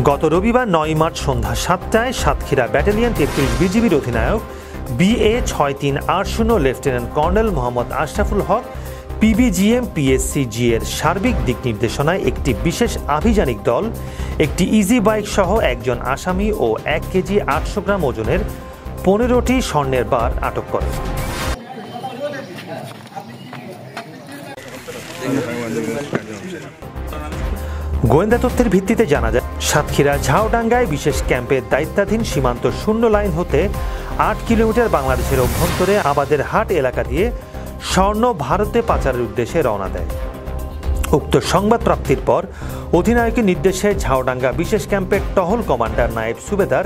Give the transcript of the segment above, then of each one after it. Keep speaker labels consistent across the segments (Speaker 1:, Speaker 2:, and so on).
Speaker 1: গত রবিবার ৯ মার্চ সন্ধ্যা ৭টায় সাতক্ষীরা ব্যাটালিয়ন ৩৩ বিজিবির অধিনায়ক BA 6380 lieutenant colonel Mohammad Ashraful Haque PBGM PSCG এর সার্বিক দিক নির্দেশনায় একটি বিশেষ আভিযানিক দল একটি ইজি বাইক সহ একজন আসামি ও ১ কেজি ৮০০ গ্রাম ওজনের ১৫টি স্বর্ণের বার আটক করে। গোয়েন্দা তথ্যের ভিত্তিতে জানা যায়, সাতক্ষীরা ঝাউডাঙ্গায় বিশেষ ক্যাম্পের দায়িত্বাধীন সীমান্ত শূন্য লাইন হতে ৮ কিলোমিটার বাংলাদেশের অভ্যন্তরে আবাদের হাট এলাকা দিয়ে স্বর্ণ ভারতে পাচারের উদ্দেশ্যে রওনা দেয়। উক্ত সংবাদ প্রাপ্তির পর অধিনায়কের নির্দেশে ঝাউডাঙ্গা বিশেষ ক্যাম্পের টহল কমান্ডার নায়েব সুবেদার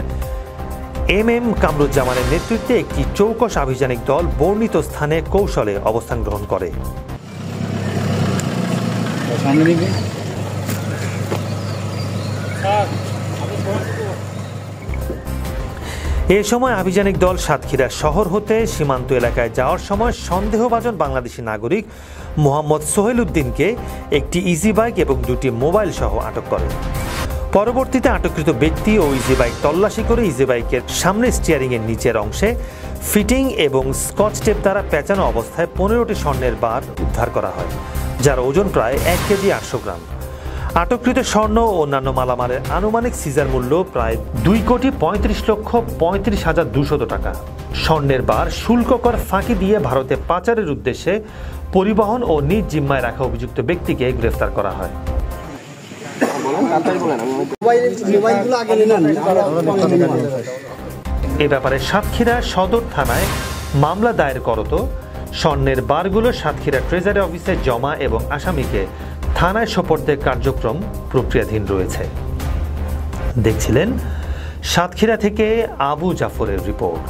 Speaker 1: MM কামরুজ্জামানের নেতৃত্বে একটি চৌকস আভিযানিক দল বর্ণিত স্থানে কৌশলে অবস্থান গ্রহণ করে। এ সময় আভিযানিক দল সাতক্ষীরা শহর হতে সীমান্ত এলাকায় যাওয়ার সময় সন্দেহভাজন বাংলাদেশি নাগরিক মোহাম্মদ সোহেল উদ্দিনকে একটি ইজি বাইক এবং 2টি মোবাইল সহ আটক করে। পরবর্তীতে আটককৃত ব্যক্তি ও ইজি বাইক তল্লাশি করে ইজি বাইকের সামনে স্টিয়ারিং এর নিচের অংশে ফিটিং এবং স্কচ টেপ দ্বারা পেঁচানো অবস্থায় 15টি স্বর্ণের বার উদ্ধার করা হয়, যার ওজন প্রায় 1 কেজি 800 গ্রাম। আটককৃত স্বর্ণ ও অন্যান্য মালামালের আনুমানিক সিজার মূল্য প্রায় 2,35,35,200 টাকা। স্বর্ণের বার শুল্ক কর ফাঁকি দিয়ে ভারতে পাচারের উদ্দেশ্যে পরিবহন ও নিজ জিম্মায় রাখা অভিযুক্ত ব্যক্তিকে গ্রেফতার করা হয়। এ ব্যাপারে সাতক্ষীরা সদর থানায় মামলা দায়ের করত। স্বর্ণের বারগুলো সাতক্ষীরা ট্রেজারি অফিসে জমা এবং আসামিকে থানায় সোপর্দের কার্যক্রম প্রক্রিয়াধীন রয়েছে। দেখছিলেন সাতক্ষীরা থেকে আবু জাফরের রিপোর্ট।